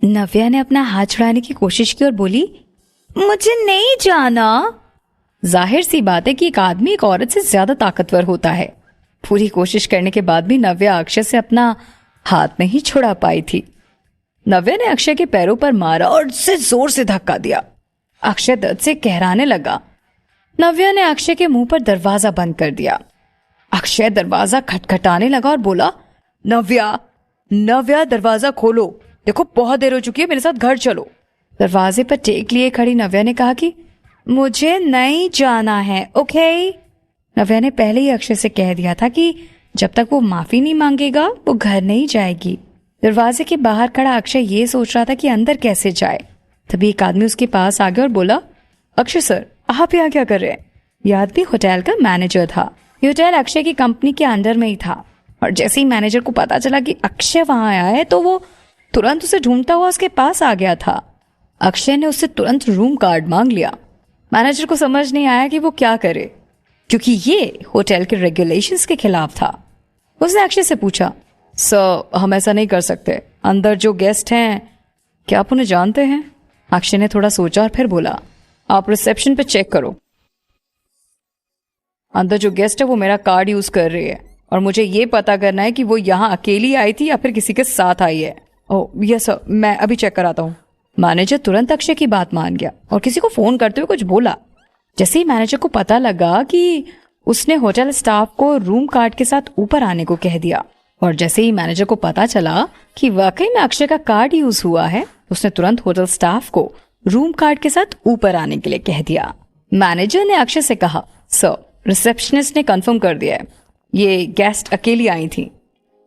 नव्या ने अपना हाथ छुड़ाने की कोशिश की और बोली, मुझे नहीं जाना। जाहिर सी बात है कि एक आदमी एक औरत से ज्यादा ताकतवर होता है। पूरी कोशिश करने के बाद भी नव्या अक्षय से अपना हाथ नहीं छुड़ा पाई थी। नव्या ने अक्षय के पैरों पर मारा और उससे जोर से धक्का दिया। अक्षय दर्द से कहराने लगा। नव्या ने अक्षय के मुंह पर दरवाजा बंद कर दिया। अक्षय दरवाजा खटखटाने लगा और बोला, नव्या नव्या दरवाजा खोलो, देखो बहुत देर हो चुकी है, मेरे साथ घर चलो। दरवाजे पर टेक लिए खड़ी नव्या ने कहा कि मुझे नहीं जाना है, ओके। नव्या ने पहले ही अक्षय से कह दिया था कि जब तक वो माफी नहीं मांगेगा वो घर नहीं जाएगी। दरवाजे के बाहर खड़ा अक्षय ये सोच रहा था कि अंदर कैसे जाए। तभी एक आदमी उसके पास आ गया और बोला, अक्षय सर, आप यहाँ क्या कर रहे हैं? यह आदमी होटल का मैनेजर था। ये होटल अक्षय की कंपनी के अंडर में ही था और जैसे ही मैनेजर को पता चला कि अक्षय वहां आया है तो वो तुरंत उसे ढूंढता हुआ उसके पास आ गया था। अक्षय ने उससे तुरंत रूम कार्ड मांग लिया। मैनेजर को समझ नहीं आया कि वो क्या करे, क्योंकि ये होटल के रेगुलेशंस के खिलाफ था। उसने अक्षय से पूछा, सर हम ऐसा नहीं कर सकते, अंदर जो गेस्ट हैं क्या आप उन्हें जानते हैं? अक्षय ने थोड़ा सोचा और फिर बोला, आप रिसेप्शन पे चेक करो, अंदर जो गेस्ट है वो मेरा कार्ड यूज कर रही है और मुझे ये पता करना है कि वो यहाँ अकेली आई थी या फिर किसी के साथ आई है। ओह यस सर, मैं अभी चेक कराता हूँ। मैनेजर तुरंत अक्षय की बात मान गया और किसी को फोन करते हुए कुछ बोला। जैसे ही मैनेजर को पता लगा कि उसने होटल स्टाफ को रूम कार्ड के साथ ऊपर आने को कह दिया और जैसे ही मैनेजर को पता चला कि वाकई में अक्षय का कार्ड यूज हुआ है, उसने तुरंत होटल स्टाफ को रूम कार्ड के साथ ऊपर आने के लिए कह दिया। मैनेजर ने अक्षय से कहा, सर रिसेप्शनिस्ट ने कंफर्म कर दिया है, ये गेस्ट अकेली आई थी।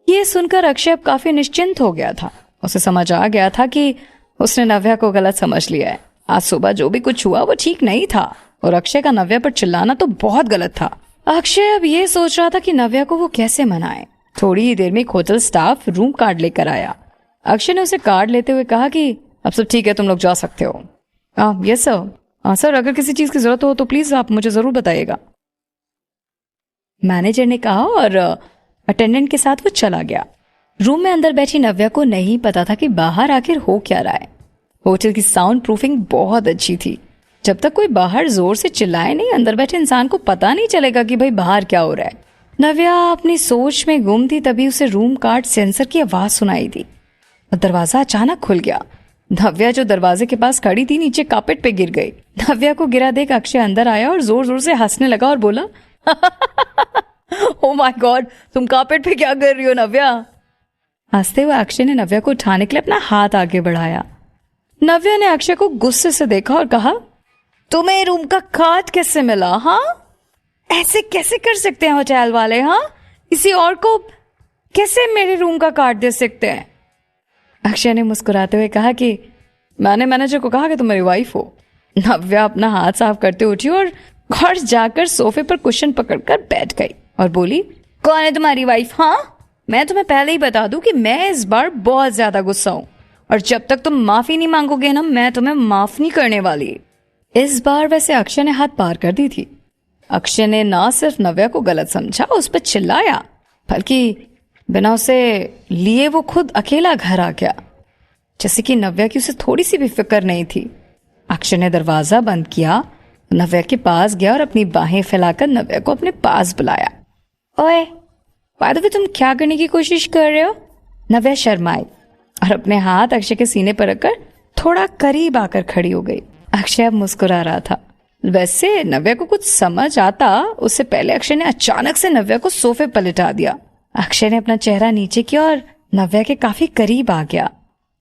ये सुनकर अक्षय अब काफी निश्चिंत हो गया था। उसे समझ आ गया था कि उसने नव्या को गलत समझ लिया है। आज सुबह जो भी कुछ हुआ वो ठीक नहीं था और अक्षय का नव्या पर चिल्लाना तो बहुत गलत था। अक्षय अब ये सोच रहा था कि नव्या को वो कैसे मनाए। थोड़ी ही देर में एक होटल स्टाफ रूम कार्ड लेकर आया। अक्षय ने उसे कार्ड लेते हुए कहा कि अब सब ठीक है, तुम लोग जा सकते हो। Yes sir. सर अगर किसी चीज की जरूरत हो तो प्लीज आप मुझे जरूर बताइएगा, मैनेजर ने कहा और अटेंडेंट के साथ वो चला गया। रूम में अंदर बैठी नव्या को नहीं पता था कि बाहर आखिर हो क्या रहा है। होटल की साउंड प्रूफिंग बहुत अच्छी थी। जब तक कोई बाहर जोर से चिल्लाए नहीं, अंदर बैठे इंसान को पता नहीं चलेगा कि भाई बाहर क्या हो रहा है। नव्या अपनी सोच में गुम थी, तभी उसे रूम कार्ड सेंसर की आवाज सुनाई दी और दरवाजा अचानक खुल गया। नव्या जो दरवाजे के पास खड़ी थी नीचे कार्पेट पे गिर गई। नव्या को गिरा देख अक्षय अंदर आया और जोर जोर से हंसने लगा और बोला, ओह माय गॉड, तुम कार्पेट पे क्या कर रही हो नव्या? हंसते हुए अक्षय ने नव्या को उठाने के लिए अपना हाथ आगे बढ़ाया। नव्या ने अक्षय को गुस्से से देखा और कहा, तुम्हें रूम का कार्ड कैसे मिला? हाँ, ऐसे कैसे कर सकते हैं होटल वाले? हाँ, किसी और को कैसे मेरे रूम का कार्ड दे सकते हैं? अक्षय ने मुस्कुराते हुए कहा कि मैंने मैनेजर को कहा कि तुम मेरी वाइफ हो। नव्या अपना हाथ साफ करते उठी और घर जाकर सोफे पर कुशन पकड़कर बैठ गई और बोली, कौन है तुम्हारी वाइफ? हाँ, मैं तुम्हें पहले ही बता दूं कि मैं इस बार बहुत ज्यादा गुस्सा हूं और जब तक तुम माफी नहीं मांगोगे ना, मैं तुम्हें माफ नहीं करने वाली। इस बार वैसे अक्षय ने हाथ पार कर दी थी। अक्षय ने ना सिर्फ नव्या को गलत समझा, उस पर चिल्लाया, बल्कि बिना उसे लिए वो खुद अकेला घर आ गया, जैसे कि नव्या की उसे थोड़ी सी भी फिक्र नहीं थी। अक्षय ने दरवाजा बंद किया, नव्या के पास गया और अपनी बाहें फैलाकर नव्या को अपने पास बुलाया। ओए, बाय द वे तुम क्या करने की कोशिश कर रहे हो? नव्या शर्माई और अपने हाथ अक्षय के सीने पर रखकर थोड़ा करीब आकर खड़ी हो गई। अक्षय अब मुस्कुरा रहा था। वैसे नव्या को कुछ समझ आता उससे पहले अक्षय ने अचानक से नव्या को सोफे पर लिटा दिया। अक्षय ने अपना चेहरा नीचे किया और नव्या के काफी करीब आ गया।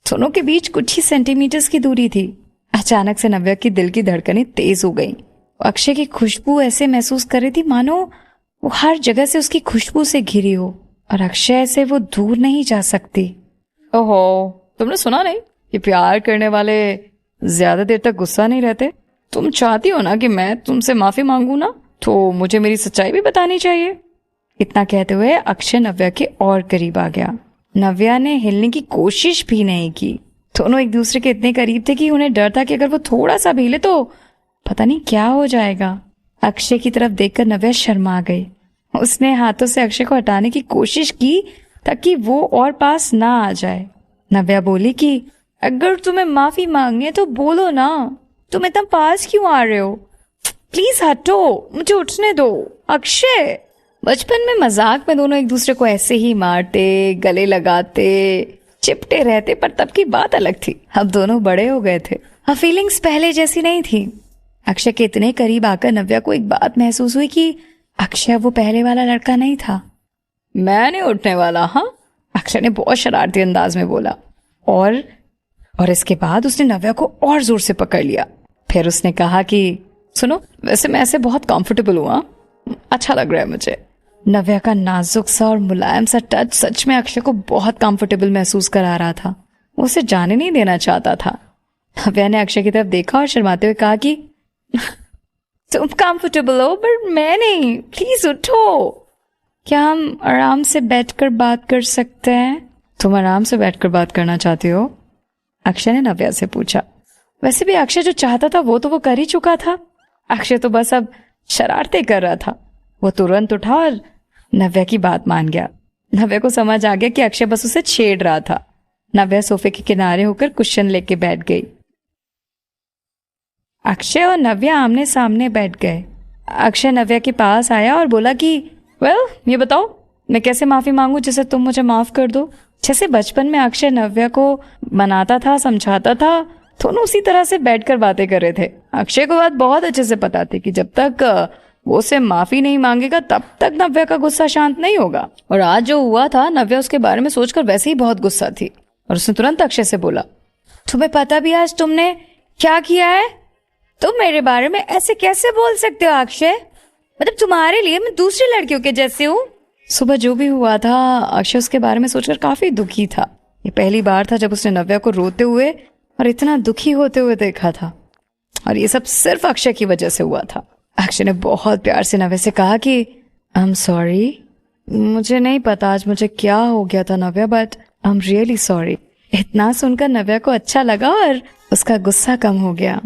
दोनों के बीच कुछ ही सेंटीमीटर्स की दूरी थी। अचानक से नव्या की दिल की धड़कनें तेज हो गईं। अक्षय की खुशबू ऐसे महसूस कर रही थी मानो वो हर जगह से उसकी खुशबू से घिरी हो और अक्षय से वो दूर नहीं जा सकती। ओहो, तुमने सुना नहीं कि प्यार करने वाले ज्यादा देर तक गुस्सा नहीं रहते? तुम चाहती हो ना कि मैं तुमसे माफी मांगू ना, तो मुझे मेरी सच्चाई भी बतानी चाहिए। इतना कहते हुए अक्षय नव्या के और करीब आ गया। नव्या ने हिलने की कोशिश भी नहीं की। दोनों एक दूसरे के इतने करीब थे कि उन्हें डर था कि अगर वो थोड़ा सा भी हिले तो पता नहीं क्या हो जाएगा। अक्षय की तरफ देखकर नव्या शर्मा गई। उसने हाथों से अक्षय को हटाने की कोशिश की ताकि वो और पास ना आ जाए। नव्या बोली कि अगर तुम्हें माफी मांगनी है तो बोलो ना, तुम इतना पास क्यों आ रहे हो? प्लीज हटो, मुझे उठने दो। अक्षय, बचपन में मजाक में दोनों एक दूसरे को ऐसे ही मारते, गले लगाते, चिपटे रहते, पर तब की बात अलग थी। अब दोनों बड़े हो गए थे, अब फीलिंग्स पहले जैसी नहीं थी। अक्षय के इतने करीब आकर नव्या को एक बात महसूस हुई कि अक्षय वो पहले वाला लड़का नहीं था। मैं नहीं उठने वाला। हाँ, अक्षय ने बहुत शरारती अंदाज में बोला और इसके बाद उसने नव्या को और जोर से पकड़ लिया। फिर उसने कहा कि सुनो, वैसे मैं ऐसे बहुत कंफर्टेबल हुआ, अच्छा लग रहा है मुझे। नव्या का नाजुक सा और मुलायम सा टच सच में अक्षय को बहुत कंफर्टेबल महसूस करा रहा था। वो उसे जाने नहीं देना चाहता था। नव्या ने अक्षय की तरफ देखा और शर्माते हुए कहा कि तुम कंफर्टेबल हो पर मैं नहीं, प्लीज उठो। क्या हम आराम से बैठकर बात कर सकते हैं? तुम आराम से बैठकर बात करना चाहते हो? अक्षय ने नव्या से पूछा। वैसे भी अक्षय जो चाहता था वो तो वो कर ही चुका था। अक्षय तो बस अब शरारतें कर रहा था। वो तुरंत उठा और नव्या की बात मान गया। नव्या को समझ आ गया कि अक्षय बस उसे छेड़ रहा था। नव्या सोफे के किनारे होकर कुशन लेके बैठ गई। अक्षय और नव्या आमने सामने बैठ गए। अक्षय नव्या के पास आया और बोला कि ये बताओ, मैं कैसे माफी मांगू जिसे तुम मुझे माफ कर दो? जैसे बचपन में अक्षय नव्या को मनाता था, समझाता था, दोनों उसी तरह से बैठकर बातें कर रहे थे। अक्षय को बात बहुत अच्छे से पता थी कि जब तक वो उसे माफी नहीं मांगेगा तब तक नव्या का गुस्सा शांत नहीं होगा। और आज जो हुआ था, नव्या उसके बारे में सोचकर वैसे ही बहुत गुस्सा थी और उसने तुरंत अक्षय से बोला, तुम्हें पता भी आज तुमने क्या किया है? तुम मेरे बारे में ऐसे कैसे बोल सकते हो अक्षय? मतलब तुम्हारे लिए मैं दूसरी लड़कियों के जैसे हूँ? सुबह जो भी हुआ था, अक्षय उसके बारे में सोचकर काफी दुखी था। ये पहली बार था जब उसने नव्या को रोते हुए और इतना दुखी होते हुए देखा था, और ये सब सिर्फ अक्षय की वजह से हुआ था। अक्षय ने बहुत प्यार से नव्या से कहा कि आई एम सॉरी, मुझे नहीं पता आज मुझे क्या हो गया था Navya, but I am really sorry. इतना सुनकर नव्या को अच्छा लगा और उसका गुस्सा कम हो गया।